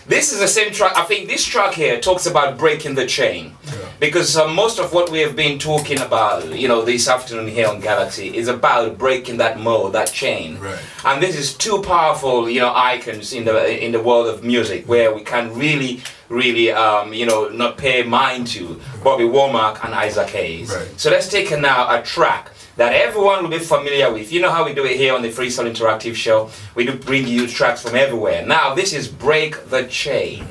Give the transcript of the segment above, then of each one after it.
This is the same track. I think this track here talks about breaking the chain. Because most of what we have been talking about, this afternoon here on Galaxy is about breaking that mold, that chain. Right. And this is two powerful, icons in the world of music where we can really, not pay mind to Bobby Womack and Isaac Hayes. Right. So let's take now a track that everyone will be familiar with. You know how we do it here on the Freestyle Interactive Show. We do bring you tracks from everywhere. Now this is Break the Chain.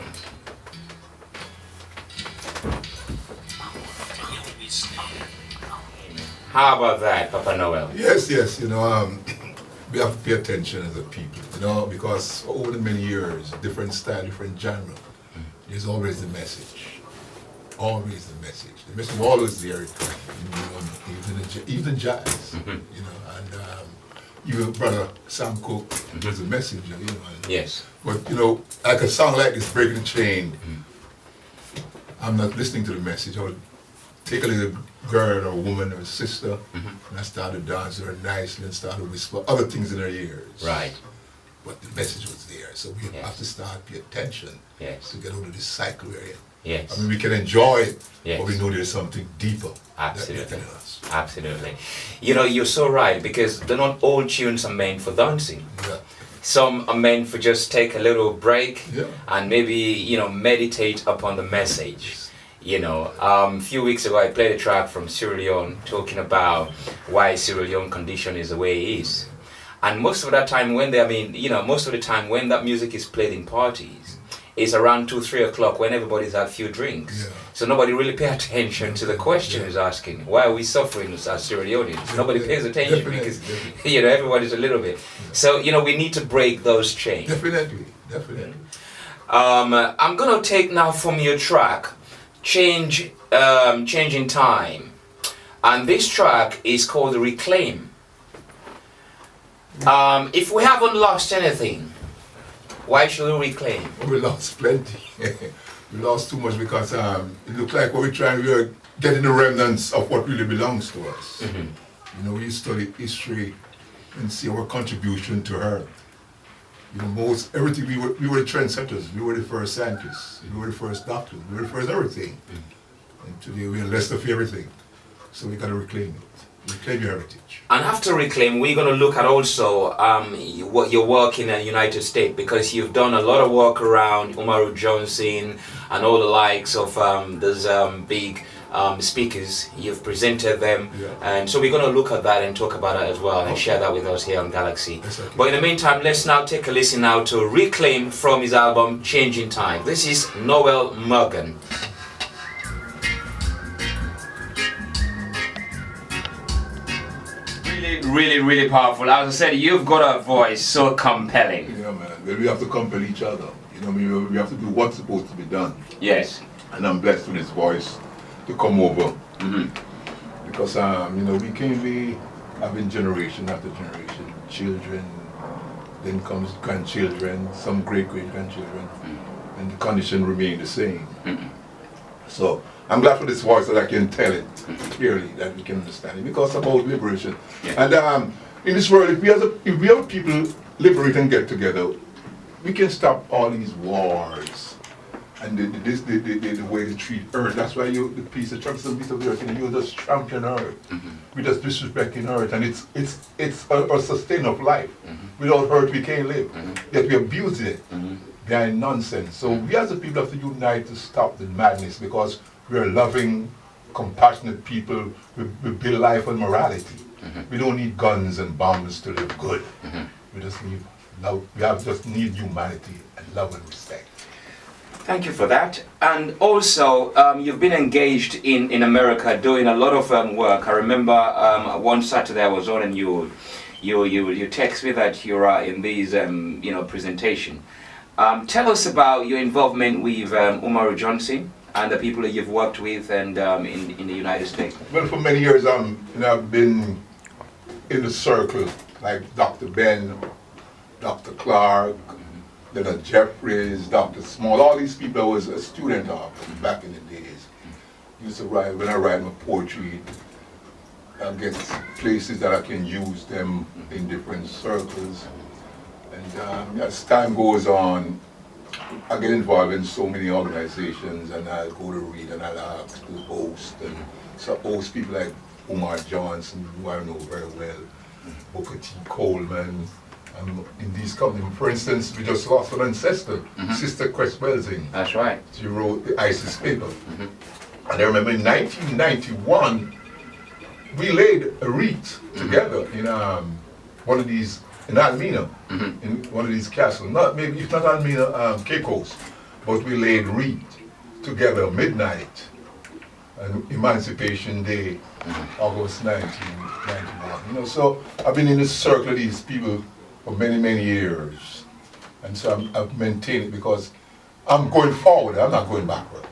How about that, Papa Noel? Yes, we have to pay attention as a people, because over the many years, different style, different genre, there's always the message. Always the message. The message is always there, even jazz, and even Brother Sam Cooke, there's a message, Yes. But, like a song like this, Breaking the Chain, I'm not listening to the message. I would take a little girl or woman or sister, and I started dancing her nicely and started whisper other things in her ears. Right. But the message was there, so we have to start pay attention to get out of this cycle we're in. Yes. I mean, we can enjoy it, Yes. but we know there's something deeper. Absolutely. That us. Absolutely. You're so right, because they're not all tunes are meant for dancing. Yeah. Some are meant for just take a little break Yeah. and maybe, meditate upon the message. A few weeks ago I played a track from Sierra Leone talking about why Sierra Leone condition is the way it is. And most of the time when that music is played in parties, it's around 2-3 o'clock when everybody's had a few drinks. Yeah. So nobody really pay attention to the question who's asking. Why are we suffering as Sierra Leoneans? Nobody pays attention because everybody's a little bit. So we need to break those chains. Definitely. I'm gonna take now from your track Changing Time, and this track is called Reclaim. If we haven't lost anything, why should we reclaim? We lost plenty. We lost too much because it looked like we were getting the remnants of what really belongs to us. We study history and see our contribution to Earth. Everything, we were the trendsetters, we were the first scientists, we were the first doctors, we were the first everything. And today we are less of everything. So we got to reclaim it, reclaim your heritage. And after reclaim, we're going to look at also what your work in the United States, because you've done a lot of work around Umaru Johnson and all the likes of those big speakers. You've presented them, and so we're going to look at that and talk about it as well and share that with us here on Galaxy. Okay. But in the meantime, let's now take a listen now to Reclaim from his album Changing Time. This is Noel Morgan. Really powerful. As I said, you've got a voice so compelling. Yeah, man. We have to compel each other. We have to do what's supposed to be done. Yes. And I'm blessed with this voice to come over. Because, we can't be having generation after generation, children, then comes grandchildren, some great-great-grandchildren, and the condition remain the same. So I'm glad for this voice that I can tell it clearly, that we can understand it, because it's about liberation. And in this world, if we have people liberate and get together, we can stop all these wars and the way they treat Earth. That's why the piece of trucks and piece of Earth, you just champion Earth. We just disrespecting Earth, and it's a sustain of life. Without Earth, we can't live. Yet we abuse it behind nonsense. So we as a people have to unite to stop the madness, because we are loving, compassionate people. We build life on morality. We don't need guns and bombs to live good. We just need love. We just need humanity and love and respect. Thank you for that. And also, you've been engaged in America doing a lot of work. I remember one Saturday I was on, and you text me that you are in these presentation. Tell us about your involvement with Umaru Johnson and the people that you've worked with and in the United States. Well, for many years I've been in the circle, like Dr. Ben, Dr. Clark, then Jeffries, Dr. Small, all these people I was a student of back in the days. Used to write, when I write my poetry, I get places that I can use them in different circles. And as time goes on, I get involved in so many organizations, and I'll go to read and I'll ask to host, and so host people like Omar Johnson, who I know very well, Booker T. Coleman, and in these companies. For instance, we just lost an ancestor, Sister Cress Welsing. That's right. She wrote the ISIS paper. And I remember in 1991, we laid a wreath together in one of these, in Almina, in one of these castles. Not maybe, if not Almina, Caicos, but we laid wreath together midnight, and Emancipation Day, August 1991. You know, so I've been in the circle of these people for many, many years, and so I've maintained it because I'm going forward. I'm not going backward.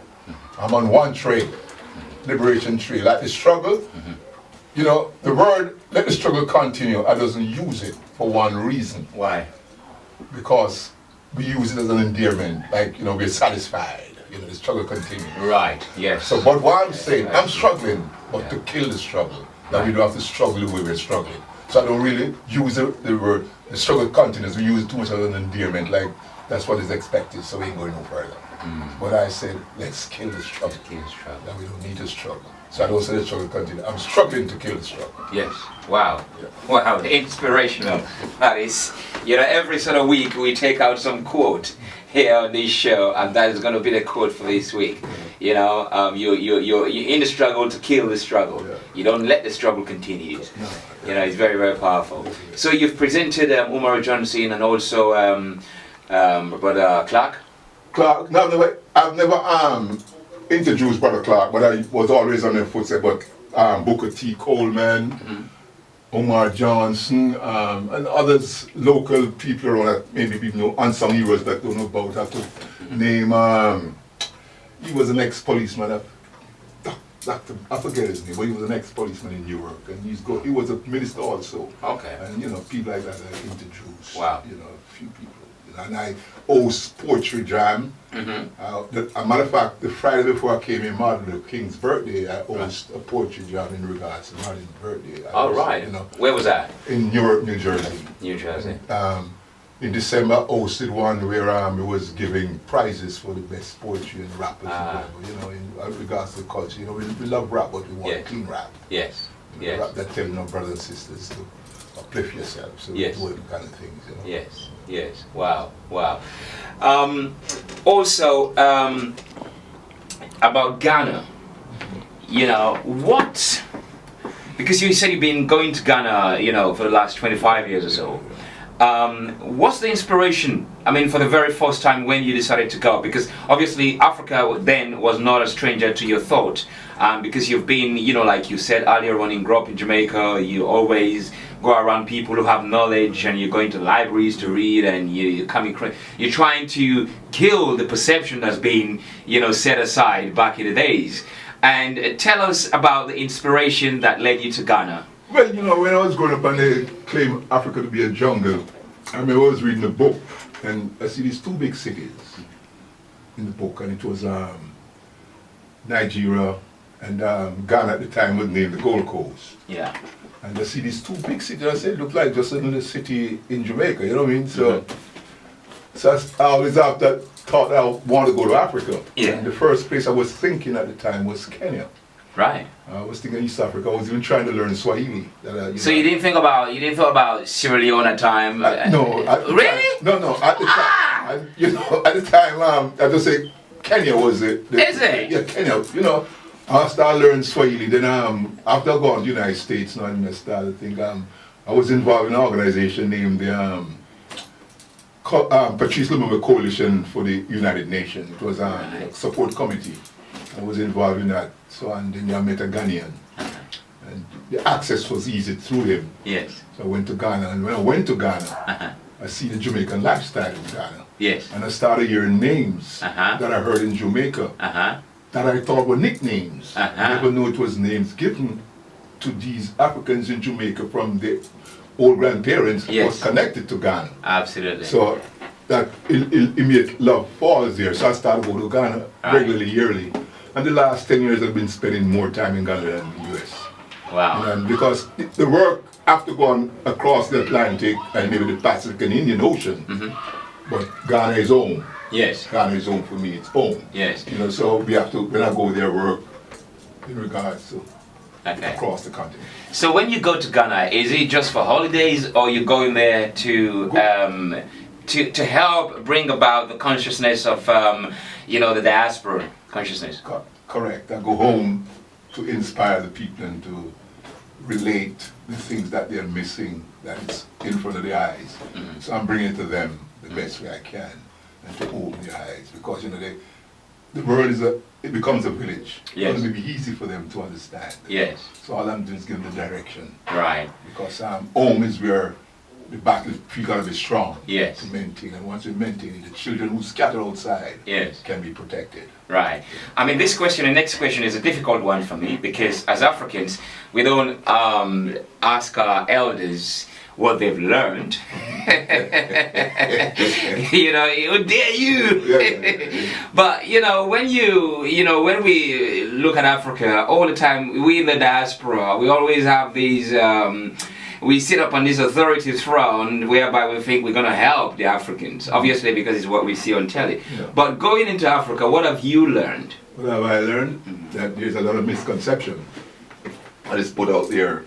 I'm on one trail, liberation trail. Like the struggle, you know, the word "let the struggle continue," I doesn't use it for one reason. Why? Because we use it as an endearment, like, you know, we're satisfied. You know, the struggle continues. Right. Yes. So, but what I'm saying, I'm struggling, but to kill the struggle, that we don't have to struggle the way we're struggling. So I don't really use the word "the struggle continues." We use it too much as an endearment, like that's what is expected, so we ain't going no further. But I said, let's kill the struggle. Kill the struggle. That we don't need to struggle. So I don't say the struggle continue. I'm struggling to kill the struggle. Yes. Wow. Yeah. Wow. Inspirational. That is, you know, every sort of week we take out some quote here on this show, and that is going to be the quote for this week. You know, you're in the struggle to kill the struggle. Yeah. You don't let the struggle continue. No. You know, it's very, very powerful. So you've presented Omar Johnson and also Brother Clark. Clark, no, I've never introduced Brother Clark, but I was always on their footsteps. But Booker T. Coleman, Omar Johnson, and others, local people around that maybe people know, unsung heroes that don't know about. I have to name, he was an ex-policeman, Doctor, I forget his name, but he was an ex-policeman in Europe, and he was a minister also. Okay. And you know, people like that I introduced. Wow. You know, a few people. And I host poetry jam. As a matter of fact, the Friday before I came in Martin Luther King's birthday, I host a poetry jam in regards to Martin's birthday. All right. You know, where was that? In Newark, New Jersey. New Jersey. In December, I hosted one where it was giving prizes for the best poetry and rappers. You know, in regards to culture. You know, we love rap, but we want clean rap. Yes. You know, rap that telling our brothers and sisters to uplift yourself. So we do kind of things. You know? Yes. Yes. Wow. Wow. Also, about Ghana, you know, what, because you said you've been going to Ghana, you know, for the last 25 years or so. What's the inspiration, I mean, for the very first time when you decided to go? Because obviously Africa then was not a stranger to your thought, because you've been, you know, like you said earlier on, you grew up in Jamaica, you always go around people who have knowledge, and you're going to libraries to read, and you're trying to kill the perception that's been, you know, set aside back in the days. And tell us about the inspiration that led you to Ghana. Well, you know, when I was growing up and they claimed Africa to be a jungle, I remember I was reading a book, and I see these two big cities in the book, and it was Nigeria and Ghana at the time was named the Gold Coast. Yeah. And I see these two big cities, I said, look like just another city in Jamaica, you know what I mean? So, so I always thought I wanted to go to Africa. Yeah. And the first place I was thinking at the time was Kenya. Right. I was thinking East Africa. I was even trying to learn Swahili. So you didn't think about Sierra Leone at the time? No. Really? No. At the time, you know, at the time, I just say Kenya was it. Is it? Yeah, Kenya. You know, I started learning Swahili. Then after I got to the United States, now I started to think I was involved in an organization named the Patrice Lumumba Coalition for the United Nations. It was a support committee. I was involved in that. So, and then I met a Ghanaian. And the access was easy through him. Yes. So I went to Ghana, and when I went to Ghana, I see the Jamaican lifestyle in Ghana. Yes. And I started hearing names that I heard in Jamaica that I thought were nicknames. I never knew it was names given to these Africans in Jamaica from their old grandparents who was connected to Ghana. Absolutely. So that immediate love falls there. So I started going to Ghana regularly, yearly. And the last 10 years I've been spending more time in Ghana than the US. Wow. And because the work after going across the Atlantic and maybe the Pacific and Indian Ocean, but Ghana is home. Yes. Ghana is home for me, it's home. Yes. You know, so we have to, when I go there, work in regards to Okay. across the continent. So when you go to Ghana, is it just for holidays, or you going there to help bring about the consciousness of the diaspora consciousness? Correct. I go home to inspire the people and to relate the things that they're missing, that is in front of their eyes. Mm-hmm. So I'm bringing it to them the best way I can, and to open their eyes, because the world it becomes a village. Yes. It's going to be easy for them to understand. Yes. So all I'm doing is give them the direction. Right. Because home is where the battlefield got to be strong. Yes. To maintain, and once we maintain it, the children who scatter outside Yes. can be protected. Right. I mean, the next question is a difficult one for me, because as Africans, we don't ask our elders what they've learned. How dare you? But when we look at Africa all the time, we in the diaspora, we always have these. We sit up on this authority throne whereby we think we're going to help the Africans, obviously because it's what we see on telly. Yeah. But going into Africa, what have you learned? What have I learned? That there's a lot of misconception that is put out there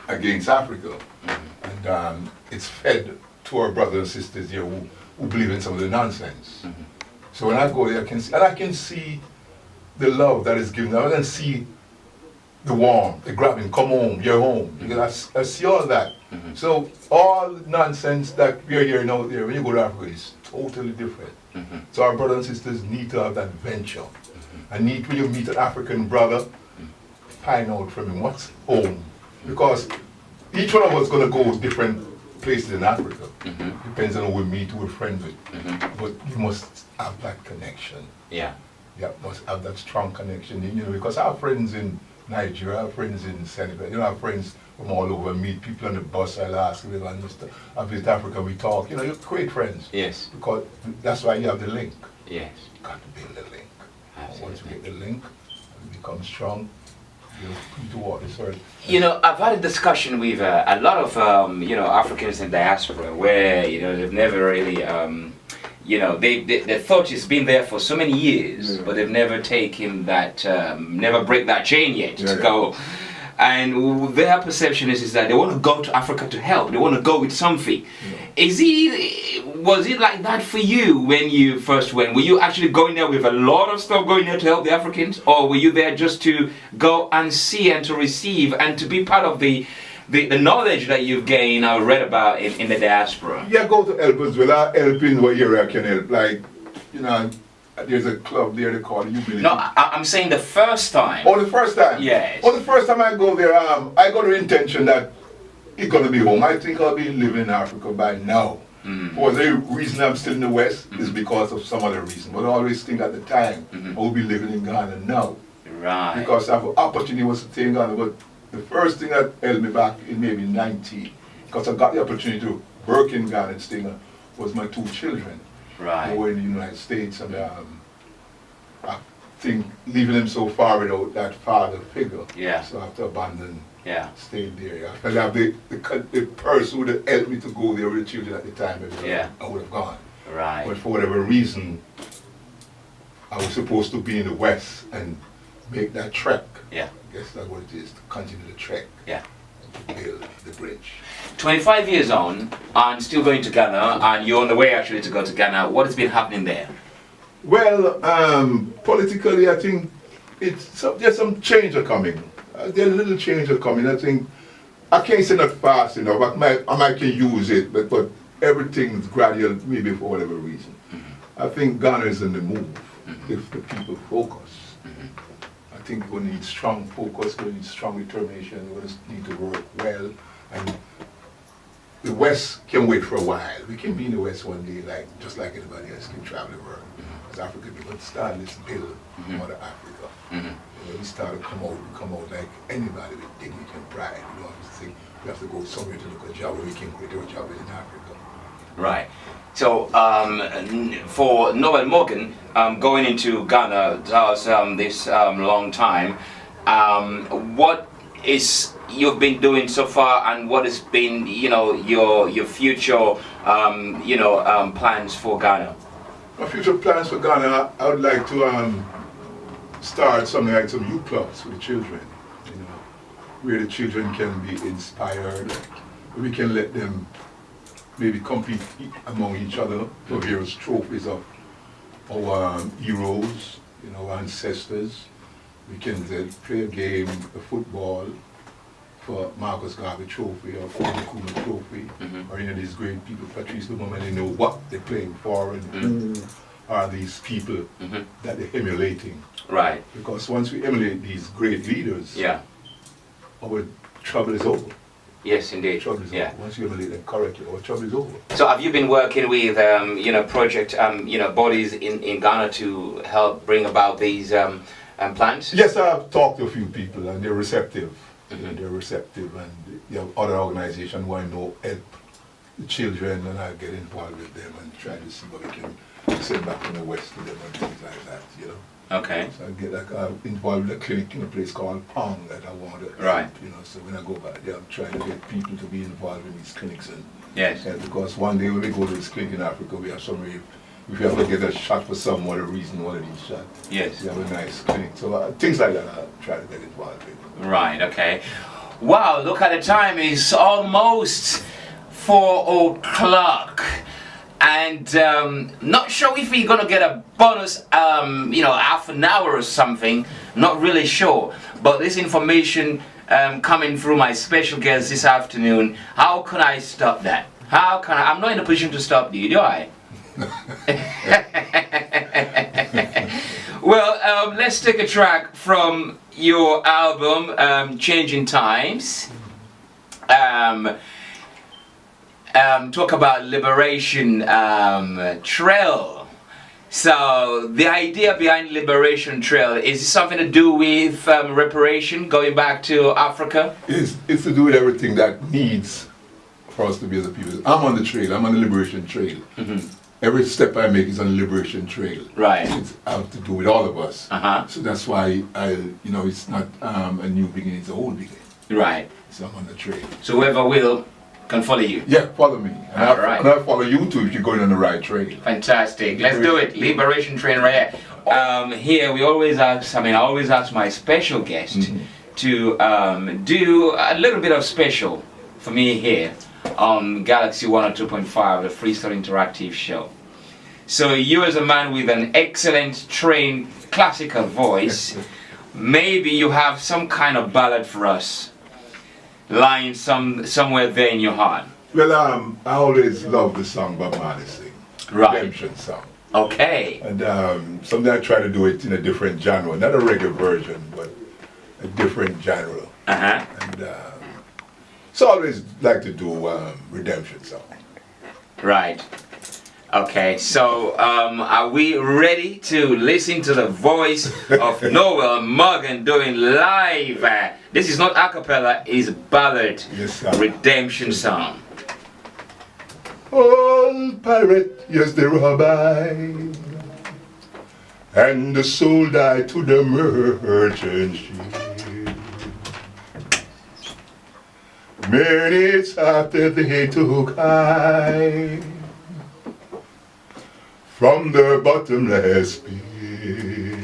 against Africa. And it's fed to our brothers and sisters here who believe in some of the nonsense. So when I go there, I can see the love that is given. I can see the warmth, the grabbing, come home, you're home. Because I see all that. So all the nonsense that we're hearing out there, when you go to Africa, is totally different. So our brothers and sisters need to have that venture. And when you meet an African brother, find out from him what's home. Because each one of us is going to go different places in Africa. Depends on who we meet, who we're friends with. But you must have that connection. Yeah. Yeah, must have that strong connection. Because our friends in Nigeria, our friends in Senegal, our friends from all over, meet people on the bus, I'll ask them, I visit Africa, we talk, you create friends. Yes. Because that's why you have the link. Yes. You've got to build the link. Absolutely. Once you get the link, you become strong, you're free to walk this earth. I've had a discussion with a lot of, Africans in diaspora where, they've never really, they thought it's been there for so many years, but they've never taken that, never break that chain yet to go. And their perception is that they want to go to Africa to help. They want to go with something. Was it like that for you when you first went? Were you actually going there with a lot of stuff going there to help the Africans? Or were you there just to go and see and to receive and to be part of the knowledge that you've gained or read about in the diaspora? Yeah, go to help as well. I help in what area I can help. Like, there's a club there they call Humility. No, I'm saying the first time. Oh, the first time? Yes. Oh, the first time I go there, I got the intention that it's going to be home. I think I'll be living in Africa by now. For the reason I'm still in the West is because of some other reason. But I always think at the time I will be living in Ghana now. Right. Because I have an opportunity was to stay in Ghana. But the first thing that held me back in maybe 19, because I got the opportunity to work in Ghana and stay in Ghana, was my 2 children. Right. Who were in the United States, and I think leaving them so far without that father figure. Yeah. So I have to abandon. Yeah. Stayed there. I have the person who would have helped me to go there with the children at the time. I would have gone. Right. But for whatever reason, I was supposed to be in the West and make that trek. Yeah. I guess that's what it is, to continue the trek. Yeah. To build the bridge. 25 years on, and still going to Ghana, and you're on the way actually to go to Ghana. What has been happening there? Well, politically, I think there's some change coming. There's a little change coming. I think I can't say not fast enough. I might can use it, but everything's gradual, maybe for whatever reason. I think Ghana is in the move if the people focus. I think we need strong focus, we need strong determination, we need to work well. And the West can wait for a while. We can be in the West one day, just like anybody else can travel the world. As African people start this build Mother Africa. When we start to come out like anybody with dignity and pride. We don't have to think we have to go somewhere to look at a job where we can create a job in Africa. Right. So for Noel Morgan, going into Ghana this long time, what is you've been doing so far, and what has been your future plans for Ghana? My future plans for Ghana, I would like to start something like some youth clubs for the children, you know, where the children can be inspired. We can let them maybe compete among each other for various trophies of our heroes, you know, our ancestors. We can play a game, a football, for Marcus Garvey Trophy or Kwame Nkrumah Trophy, or you know these great people, Patrice Lumumba, they know what they're playing for and who are these people that they're emulating. Right. Because once we emulate these great leaders, our trouble is over. Yes, indeed. Trouble is over. Once you emulate them correctly, our trouble is over. So have you been working with you know, project you know, bodies in Ghana to help bring about these plans? Yes, I've talked to a few people and they're receptive. They're receptive, and you have other organizations who I know help the children, and I get involved with them and try to see what we can send back from the West to them and things like that, you know. Okay. So I get like involved with a clinic in a place called Pong that I want to help, you know. So when I go back there, I'm trying to get people to be involved in these clinics and because one day when we go to this clinic in Africa, we have some if you ever get a shot for some other reason, one of these shots, we have a nice clinic. So things like that I try to get involved with. Right, okay. Wow, look at the time, it's almost 4 o'clock. And not sure if we're gonna get a bonus, you know, half an hour or something. Not really sure. But this information coming through my special guest this afternoon, how can I stop that? How can I? I'm not in a position to stop you, do I? Well, let's take a track from your album, Changing Times. Talk about Liberation Trail. So the idea behind Liberation Trail, is it something to do with reparation, going back to Africa? It's to do with everything that needs for us to be as a people. I'm on the trail, I'm on the Liberation Trail. Every step I make is on the Liberation Trail. Right. It's out to do with all of us. So that's why you know, it's not a new beginning, it's a whole beginning. Right. So I'm on the trail. So whoever will can follow you. Yeah, follow me. And Alright. I'll follow you too if you're going on the right trail. Fantastic. Let's do it. Liberation Train right here. Here we always ask, I always ask my special guest to do a little bit of special for me here on Galaxy 102.5, the Freestyle Interactive Show. So you as a man with an excellent trained classical voice, maybe you have some kind of ballad for us lying somewhere there in your heart. Well, I always love the song Bob Marley sing. Right. Redemption song. Okay. And something I try to do it in a different genre, not a reggae version, but a different genre. And so I always like to do redemption song. Right. Okay, so are we ready to listen to the voice of Noel Morgan doing live? This is not a cappella, it's ballad, redemption song. Old pirate, yes, they rob I, and the soul died to the merchant ship. Minutes after they took I from the bottomless pit,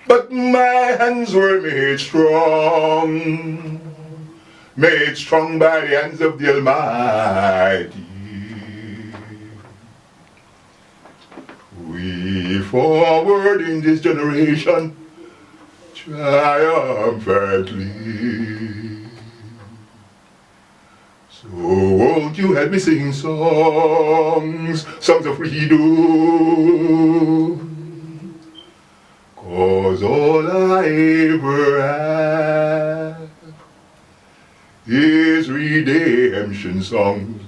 but my hands were made strong by the hands of the Almighty. We forward in this generation triumphantly. So won't you help me sing songs of freedom? 'Cause all I ever have is redemption songs,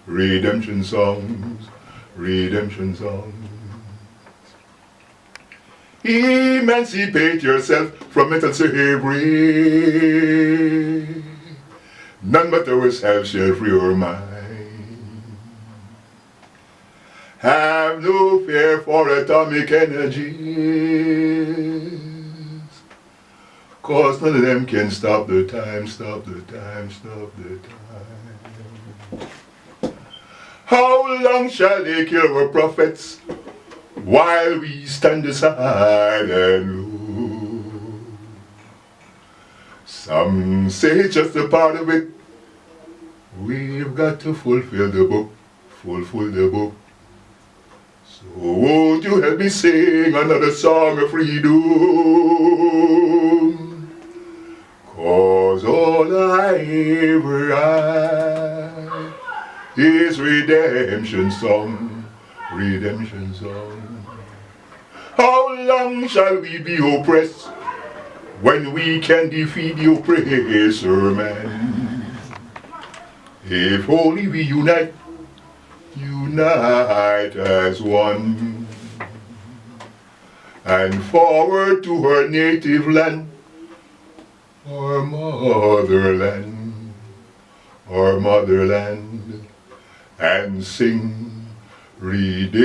redemption songs, redemption songs. Emancipate yourself from mental slavery. None but ourselves shall free our mind. Have no fear for atomic energies, 'cause none of them can stop the time, stop the time, stop the time. How long shall they kill our prophets while we stand aside and look? Some say it's just a part of it. We've got to fulfill the book, fulfill the book. So won't you help me sing another song of freedom? 'Cause all I ever had is redemption song, redemption song. How long shall we be oppressed when we can defeat the oppressor, man? If only we unite, unite as one, and forward to her native land, our motherland, our motherland, and sing redemption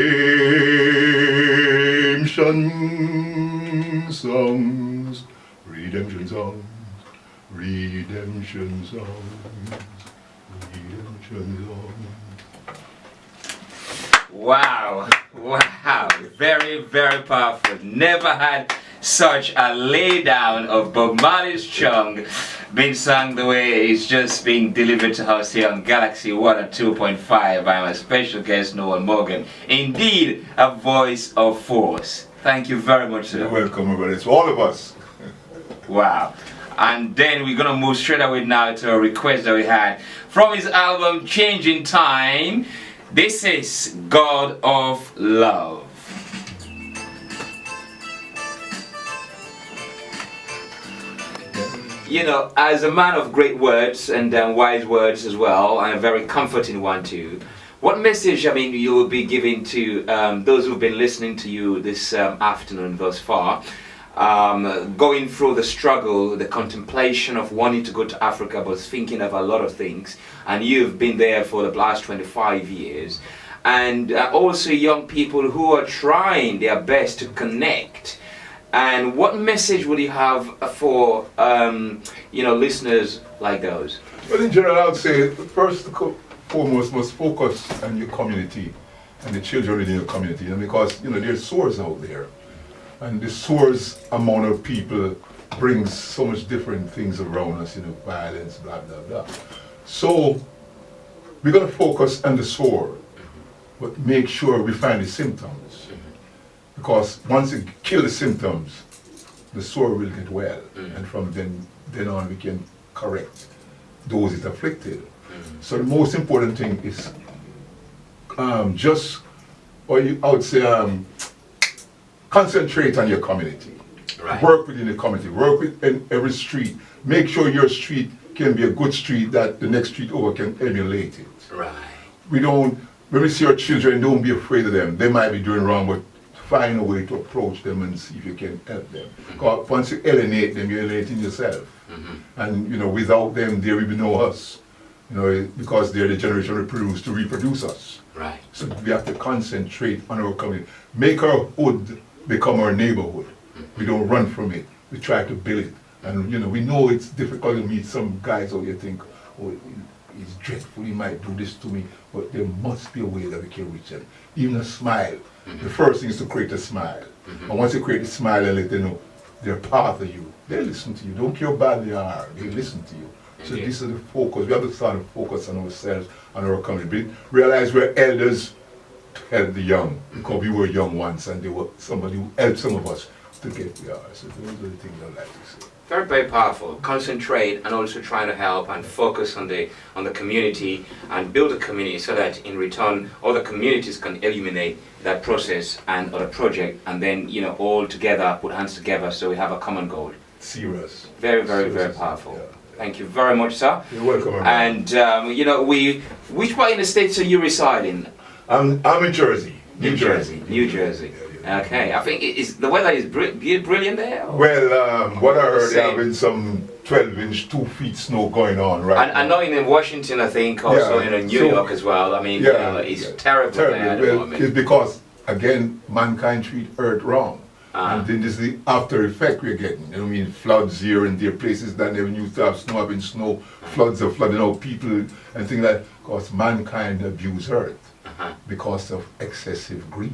songs, redemption songs, redemption songs, redemption songs. Wow, wow, very, very powerful. Never had such a lay down of Bob Marley's chung being sung the way it's just being delivered to us here on Galaxy 102.5 by my special guest Noel Morgan. Indeed, a voice of force. Thank you very much, sir. You're welcome, everybody. It's all of us. Wow. And then we're gonna move straight away now to a request that we had from his album Changing Time. This is God of Love. You know, as a man of great words and wise words as well, and a very comforting one too, what message, I mean, you will be giving to those who've been listening to you this afternoon thus far, going through the struggle, the contemplation of wanting to go to Africa, but thinking of a lot of things, and you've been there for the last 25 years, and also young people who are trying their best to connect. And what message would you have for you know, listeners like those? Well, in general, I would say first and foremost must focus on your community and the children within your community, and because you know there's sores out there, and the sores amount of people brings so much different things around us, you know, violence, blah blah blah. So we're gonna focus on the sore, but make sure we find the symptoms. Because once you kill the symptoms, the sore will get well, and from then on we can correct those it afflicted. So the most important thing is I would say concentrate on your community. Right. Work within the community. Work within every street. Make sure your street can be a good street that the next street over can emulate it. Right. When we see our children, don't be afraid of them. They might be doing wrong, but find a way to approach them and see if you can help them. Because once you alienate them, you're alienating yourself. And you know, without them, there will be no us. You know, because they're the generation reproduced to reproduce us. Right. So we have to concentrate on our community. Make our hood become our neighborhood. We don't run from it. We try to build it. And you know, we know it's difficult to meet some guys out there think, oh, he's dreadful, he might do this to me, but there must be a way that we can reach them. Even a smile. The first thing is to create a smile. And once you create a smile and let them know they're part of you, they listen to you. Don't care how bad they are, they listen to you. So this is the focus. We have to start to focus on ourselves and our community. Realize we're elders to help the young, because we were young once and they were somebody who helped some of us to get where we are. So those are the things I like to say. Very, very powerful. Concentrate and also trying to help and focus on the community and build a community so that in return other communities can illuminate that process and or the project, and then you know all together put hands together so we have a common goal. Serious. Very, very, very powerful. Yeah. Thank you very much, sir. You're welcome. And you know, which part in the States are you residing? I'm in Jersey. New Jersey. Okay, I think the weather is brilliant there. Or? Well, what I heard, there have been some 12-inch, 2 feet snow going on right I know in Washington, I think, also in New York as well. I mean, you know, it's terrible there at the moment. It's because, again, mankind treat Earth wrong. And then this is the after effect we're getting. You know what I mean? Floods here and there, places that never used to have snow, having snow, floods are flooding out people and things like that, because mankind abuse Earth. because of excessive greed.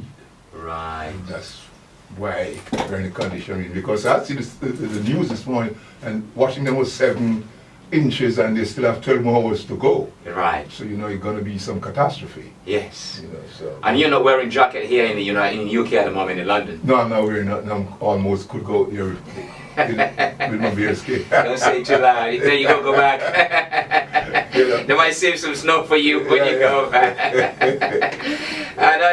Right. And that's why they're in the condition. Because I see the news this morning, and Washington was 7 inches and they still have 12 more hours to go. Right. So it's going to be some catastrophe. Yes. So. And you're not wearing jacket here in the UK at the moment in London. No, I'm not wearing nothing. I'm almost could go here with my beer skin. Don't say it too loud. Then you go back. They might save some snow for you when you go back.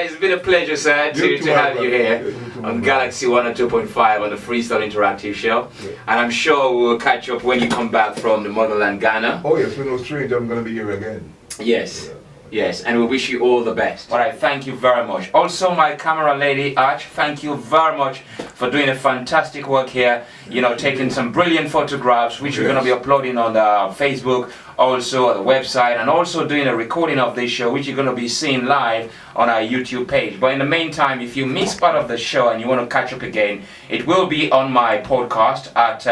It's been a pleasure, sir, to have you here on Galaxy 102.5 on the Freestyle Interactive Show. Yeah. And I'm sure we'll catch up when you come back from the motherland, Ghana. Oh yes, we're no stranger. I'm going to be here again. Yes. Yes, and we wish you all the best. All right, thank you very much. Also, my camera lady, Arch, thank you very much for doing a fantastic work here. Taking some brilliant photographs, which we're going to be uploading on Facebook, also the website, and also doing a recording of this show, which you're going to be seeing live on our YouTube page. But in the meantime, if you miss part of the show and you want to catch up again, it will be on my podcast at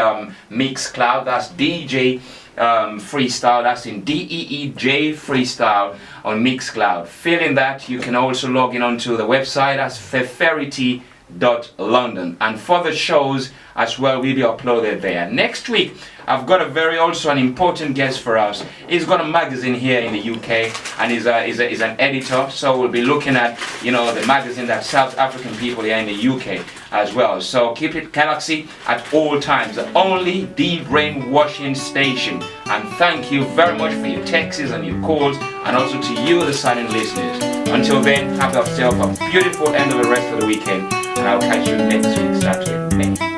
Mixcloud. That's DJ Freestyle, that's in DEEJ Freestyle on Mixcloud. Failing that, you can also log in onto the website as feferity.london, and further shows as well will be uploaded there. Next week, I've got an important guest for us. He's got a magazine here in the UK and is an editor, so we'll be looking at the magazine that South African people here in the UK as well. So keep it Galaxy at all times, the only de-brainwashing station. And thank you very much for your texts and your calls, and also to you, the silent listeners. Until then, have yourself a beautiful end of the rest of the weekend, and I'll catch you next week, Saturday.